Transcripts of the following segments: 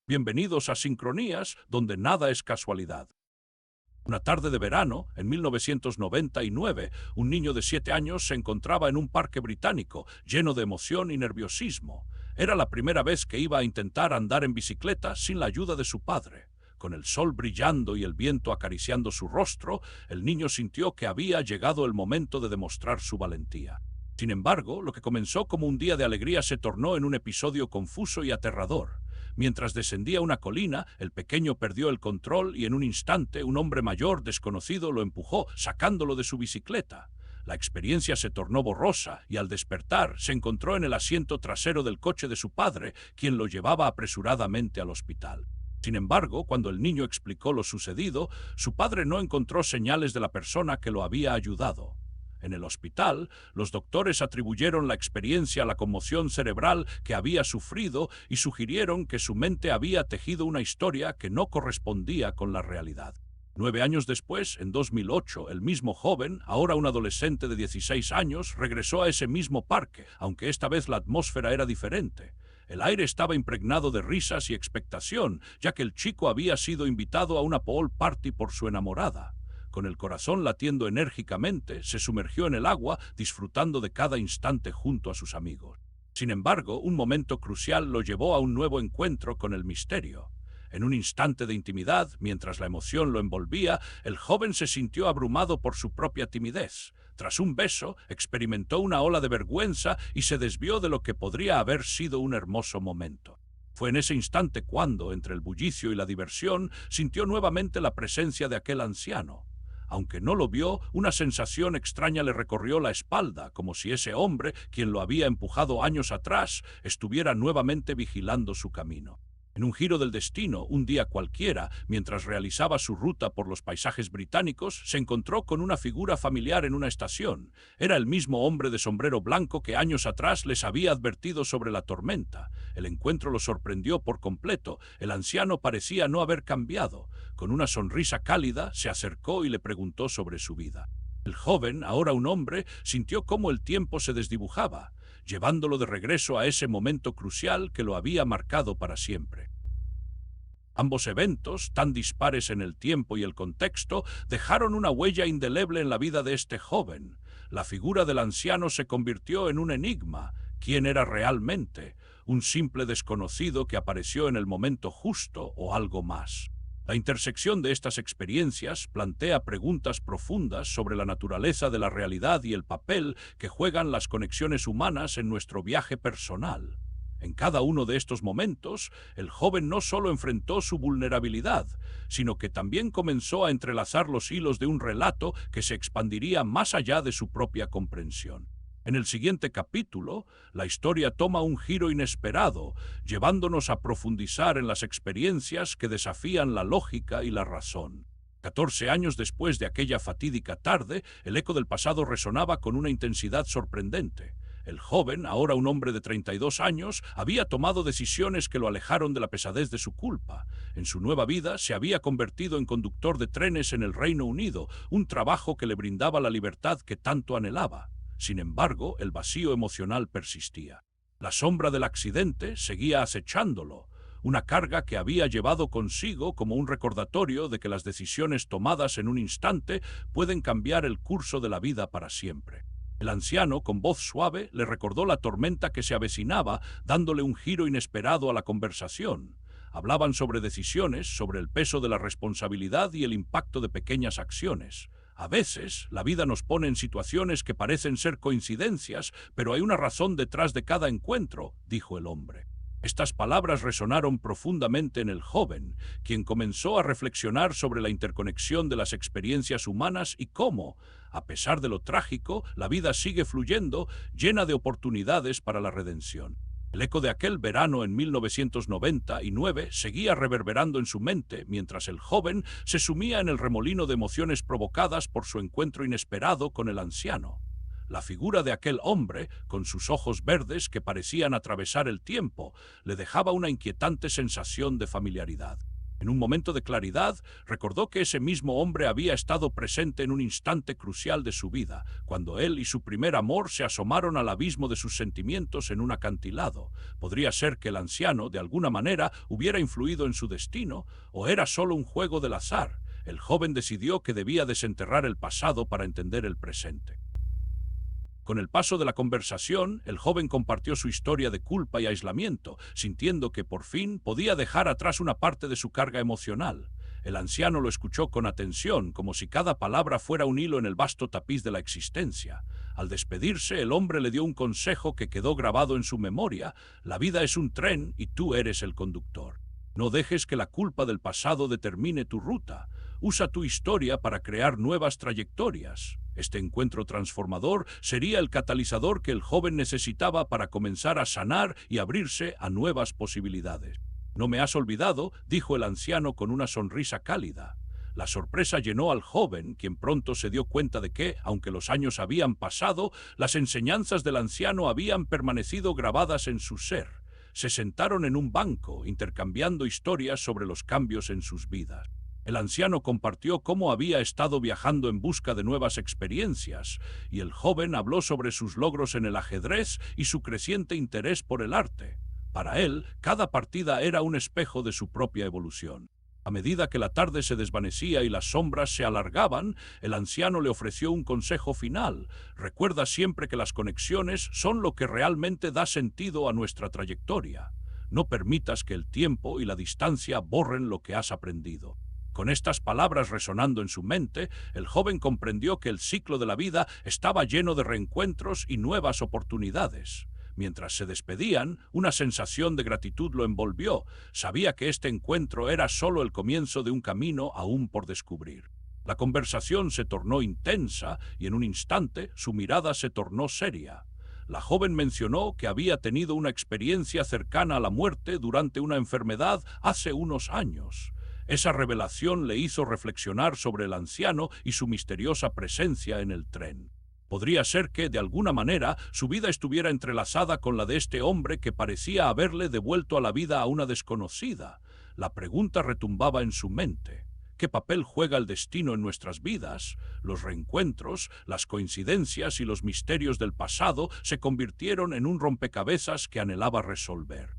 Bienvenidos a Sincronías, donde nada es casualidad. Una tarde de verano, en 1999, un niño de 7 años se encontraba en un parque británico, lleno de emoción y nerviosismo. Era la primera vez que iba a intentar andar en bicicleta sin la ayuda de su padre. Con el sol brillando y el viento acariciando su rostro, el niño sintió que había llegado el momento de demostrar su valentía. Sin embargo, lo que comenzó como un día de alegría se tornó en un episodio confuso y aterrador. Mientras descendía una colina, el pequeño perdió el control y en un instante un hombre mayor desconocido lo empujó, sacándolo de su bicicleta. La experiencia se tornó borrosa y al despertar se encontró en el asiento trasero del coche de su padre, quien lo llevaba apresuradamente al hospital. Sin embargo, cuando el niño explicó lo sucedido, su padre no encontró señales de la persona que lo había ayudado. En el hospital, los doctores atribuyeron la experiencia a la conmoción cerebral que había sufrido y sugirieron que su mente había tejido una historia que no correspondía con la realidad. 9 años después, en 2008, el mismo joven, ahora un adolescente de 16 años, regresó a ese mismo parque, aunque esta vez la atmósfera era diferente. El aire estaba impregnado de risas y expectación, ya que el chico había sido invitado a una pool party por su enamorada. Con el corazón latiendo enérgicamente, se sumergió en el agua, disfrutando de cada instante junto a sus amigos. Sin embargo, un momento crucial lo llevó a un nuevo encuentro con el misterio. En un instante de intimidad, mientras la emoción lo envolvía, el joven se sintió abrumado por su propia timidez. Tras un beso, experimentó una ola de vergüenza y se desvió de lo que podría haber sido un hermoso momento. Fue en ese instante cuando, entre el bullicio y la diversión, sintió nuevamente la presencia de aquel anciano. Aunque no lo vio, una sensación extraña le recorrió la espalda, como si ese hombre, quien lo había empujado años atrás, estuviera nuevamente vigilando su camino. En un giro del destino, un día cualquiera, mientras realizaba su ruta por los paisajes británicos, se encontró con una figura familiar en una estación. Era el mismo hombre de sombrero blanco que años atrás les había advertido sobre la tormenta. El encuentro lo sorprendió por completo. El anciano parecía no haber cambiado. Con una sonrisa cálida, se acercó y le preguntó sobre su vida. El joven, ahora un hombre, sintió cómo el tiempo se desdibujaba, llevándolo de regreso a ese momento crucial que lo había marcado para siempre. Ambos eventos, tan dispares en el tiempo y el contexto, dejaron una huella indeleble en la vida de este joven. La figura del anciano se convirtió en un enigma. ¿Quién era realmente? ¿Un simple desconocido que apareció en el momento justo o algo más? La intersección de estas experiencias plantea preguntas profundas sobre la naturaleza de la realidad y el papel que juegan las conexiones humanas en nuestro viaje personal. En cada uno de estos momentos, el joven no solo enfrentó su vulnerabilidad, sino que también comenzó a entrelazar los hilos de un relato que se expandiría más allá de su propia comprensión. En el siguiente capítulo, la historia toma un giro inesperado, llevándonos a profundizar en las experiencias que desafían la lógica y la razón. 14 años después de aquella fatídica tarde, el eco del pasado resonaba con una intensidad sorprendente. El joven, ahora un hombre de 32 años, había tomado decisiones que lo alejaron de la pesadez de su culpa. En su nueva vida se había convertido en conductor de trenes en el Reino Unido, un trabajo que le brindaba la libertad que tanto anhelaba. Sin embargo, el vacío emocional persistía. La sombra del accidente seguía acechándolo, una carga que había llevado consigo como un recordatorio de que las decisiones tomadas en un instante pueden cambiar el curso de la vida para siempre. El anciano, con voz suave, le recordó la tormenta que se avecinaba, dándole un giro inesperado a la conversación. Hablaban sobre decisiones, sobre el peso de la responsabilidad y el impacto de pequeñas acciones. A veces, la vida nos pone en situaciones que parecen ser coincidencias, pero hay una razón detrás de cada encuentro, dijo el hombre. Estas palabras resonaron profundamente en el joven, quien comenzó a reflexionar sobre la interconexión de las experiencias humanas y cómo, a pesar de lo trágico, la vida sigue fluyendo, llena de oportunidades para la redención. El eco de aquel verano en 1999 seguía reverberando en su mente mientras el joven se sumía en el remolino de emociones provocadas por su encuentro inesperado con el anciano. La figura de aquel hombre, con sus ojos verdes que parecían atravesar el tiempo, le dejaba una inquietante sensación de familiaridad. En un momento de claridad, recordó que ese mismo hombre había estado presente en un instante crucial de su vida, cuando él y su primer amor se asomaron al abismo de sus sentimientos en un acantilado. Podría ser que el anciano, de alguna manera, hubiera influido en su destino, o era solo un juego del azar. El joven decidió que debía desenterrar el pasado para entender el presente. Con el paso de la conversación, el joven compartió su historia de culpa y aislamiento, sintiendo que por fin podía dejar atrás una parte de su carga emocional. El anciano lo escuchó con atención, como si cada palabra fuera un hilo en el vasto tapiz de la existencia. Al despedirse, el hombre le dio un consejo que quedó grabado en su memoria: la vida es un tren y tú eres el conductor. No dejes que la culpa del pasado determine tu ruta. Usa tu historia para crear nuevas trayectorias. Este encuentro transformador sería el catalizador que el joven necesitaba para comenzar a sanar y abrirse a nuevas posibilidades. «No me has olvidado», dijo el anciano con una sonrisa cálida. La sorpresa llenó al joven, quien pronto se dio cuenta de que, aunque los años habían pasado, las enseñanzas del anciano habían permanecido grabadas en su ser. Se sentaron en un banco, intercambiando historias sobre los cambios en sus vidas. El anciano compartió cómo había estado viajando en busca de nuevas experiencias, y el joven habló sobre sus logros en el ajedrez y su creciente interés por el arte. Para él, cada partida era un espejo de su propia evolución. A medida que la tarde se desvanecía y las sombras se alargaban, el anciano le ofreció un consejo final: recuerda siempre que las conexiones son lo que realmente da sentido a nuestra trayectoria. No permitas que el tiempo y la distancia borren lo que has aprendido. Con estas palabras resonando en su mente, el joven comprendió que el ciclo de la vida estaba lleno de reencuentros y nuevas oportunidades. Mientras se despedían, una sensación de gratitud lo envolvió. Sabía que este encuentro era solo el comienzo de un camino aún por descubrir. La conversación se tornó intensa y en un instante su mirada se tornó seria. La joven mencionó que había tenido una experiencia cercana a la muerte durante una enfermedad hace unos años. Esa revelación le hizo reflexionar sobre el anciano y su misteriosa presencia en el tren. Podría ser que, de alguna manera, su vida estuviera entrelazada con la de este hombre que parecía haberle devuelto a la vida a una desconocida. La pregunta retumbaba en su mente: ¿qué papel juega el destino en nuestras vidas? Los reencuentros, las coincidencias y los misterios del pasado se convirtieron en un rompecabezas que anhelaba resolver.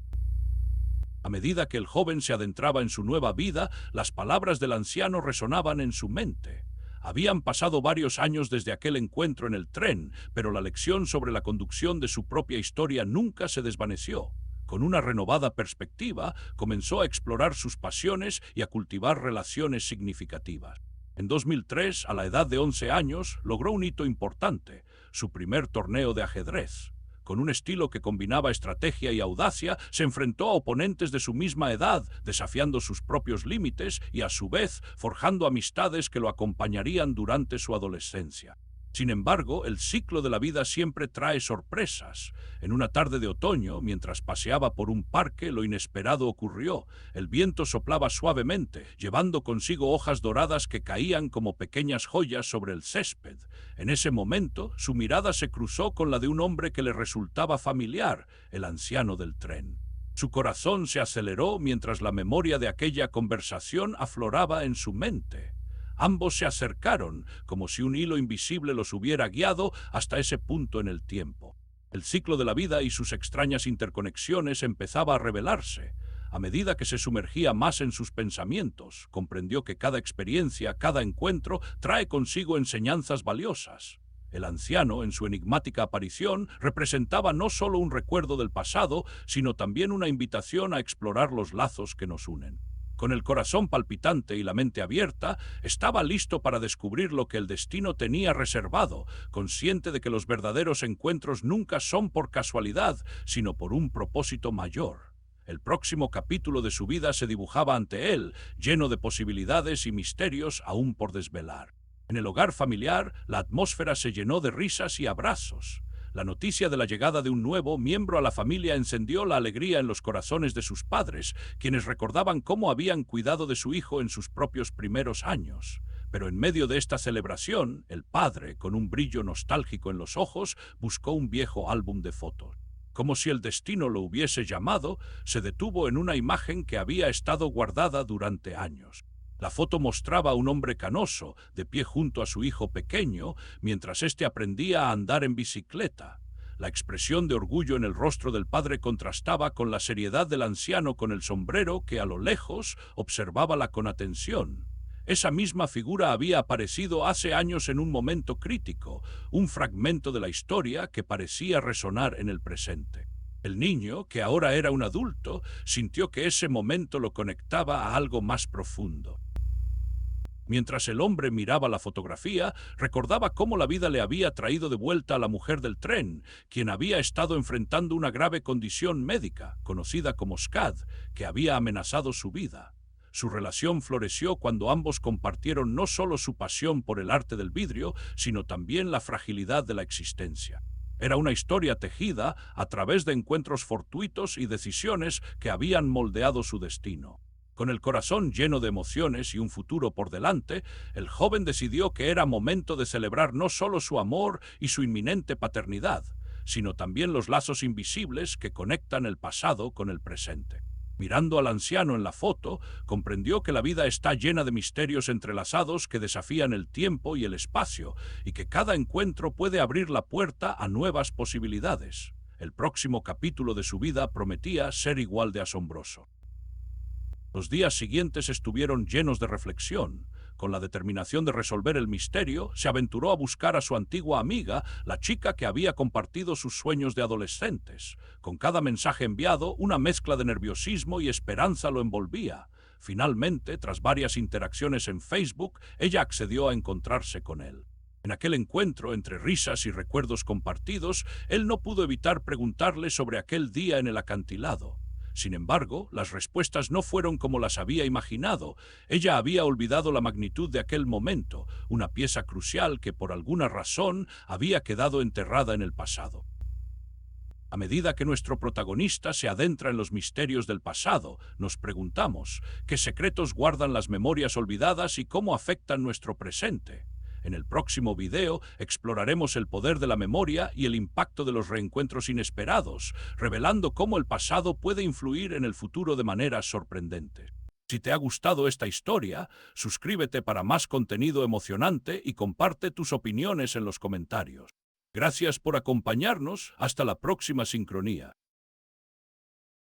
A medida que el joven se adentraba en su nueva vida, las palabras del anciano resonaban en su mente. Habían pasado varios años desde aquel encuentro en el tren, pero la lección sobre la conducción de su propia historia nunca se desvaneció. Con una renovada perspectiva, comenzó a explorar sus pasiones y a cultivar relaciones significativas. En 2003, a la edad de 11 años, logró un hito importante: su primer torneo de ajedrez. Con un estilo que combinaba estrategia y audacia, se enfrentó a oponentes de su misma edad, desafiando sus propios límites y, a su vez, forjando amistades que lo acompañarían durante su adolescencia. Sin embargo, el ciclo de la vida siempre trae sorpresas. En una tarde de otoño, mientras paseaba por un parque, lo inesperado ocurrió. El viento soplaba suavemente, llevando consigo hojas doradas que caían como pequeñas joyas sobre el césped. En ese momento, su mirada se cruzó con la de un hombre que le resultaba familiar, el anciano del tren. Su corazón se aceleró mientras la memoria de aquella conversación afloraba en su mente. Ambos se acercaron, como si un hilo invisible los hubiera guiado hasta ese punto en el tiempo. El ciclo de la vida y sus extrañas interconexiones empezaba a revelarse. A medida que se sumergía más en sus pensamientos, comprendió que cada experiencia, cada encuentro, trae consigo enseñanzas valiosas. El anciano, en su enigmática aparición, representaba no solo un recuerdo del pasado, sino también una invitación a explorar los lazos que nos unen. Con el corazón palpitante y la mente abierta, estaba listo para descubrir lo que el destino tenía reservado, consciente de que los verdaderos encuentros nunca son por casualidad, sino por un propósito mayor. El próximo capítulo de su vida se dibujaba ante él, lleno de posibilidades y misterios aún por desvelar. En el hogar familiar, la atmósfera se llenó de risas y abrazos. La noticia de la llegada de un nuevo miembro a la familia encendió la alegría en los corazones de sus padres, quienes recordaban cómo habían cuidado de su hijo en sus propios primeros años. Pero en medio de esta celebración, el padre, con un brillo nostálgico en los ojos, buscó un viejo álbum de fotos. Como si el destino lo hubiese llamado, se detuvo en una imagen que había estado guardada durante años. La foto mostraba a un hombre canoso, de pie junto a su hijo pequeño, mientras éste aprendía a andar en bicicleta. La expresión de orgullo en el rostro del padre contrastaba con la seriedad del anciano con el sombrero que a lo lejos observábala con atención. Esa misma figura había aparecido hace años en un momento crítico, un fragmento de la historia que parecía resonar en el presente. El niño, que ahora era un adulto, sintió que ese momento lo conectaba a algo más profundo. Mientras el hombre miraba la fotografía, recordaba cómo la vida le había traído de vuelta a la mujer del tren, quien había estado enfrentando una grave condición médica, conocida como SCAD, que había amenazado su vida. Su relación floreció cuando ambos compartieron no solo su pasión por el arte del vidrio, sino también la fragilidad de la existencia. Era una historia tejida a través de encuentros fortuitos y decisiones que habían moldeado su destino. Con el corazón lleno de emociones y un futuro por delante, el joven decidió que era momento de celebrar no solo su amor y su inminente paternidad, sino también los lazos invisibles que conectan el pasado con el presente. Mirando al anciano en la foto, comprendió que la vida está llena de misterios entrelazados que desafían el tiempo y el espacio, y que cada encuentro puede abrir la puerta a nuevas posibilidades. El próximo capítulo de su vida prometía ser igual de asombroso. Los días siguientes estuvieron llenos de reflexión. Con la determinación de resolver el misterio, se aventuró a buscar a su antigua amiga, la chica que había compartido sus sueños de adolescentes. Con cada mensaje enviado, una mezcla de nerviosismo y esperanza lo envolvía. Finalmente, tras varias interacciones en Facebook, ella accedió a encontrarse con él. En aquel encuentro, entre risas y recuerdos compartidos, él no pudo evitar preguntarle sobre aquel día en el acantilado. Sin embargo, las respuestas no fueron como las había imaginado. Ella había olvidado la magnitud de aquel momento, una pieza crucial que por alguna razón había quedado enterrada en el pasado. A medida que nuestro protagonista se adentra en los misterios del pasado, nos preguntamos qué secretos guardan las memorias olvidadas y cómo afectan nuestro presente. En el próximo video exploraremos el poder de la memoria y el impacto de los reencuentros inesperados, revelando cómo el pasado puede influir en el futuro de maneras sorprendentes. Si te ha gustado esta historia, suscríbete para más contenido emocionante y comparte tus opiniones en los comentarios. Gracias por acompañarnos. Hasta la próxima sincronía.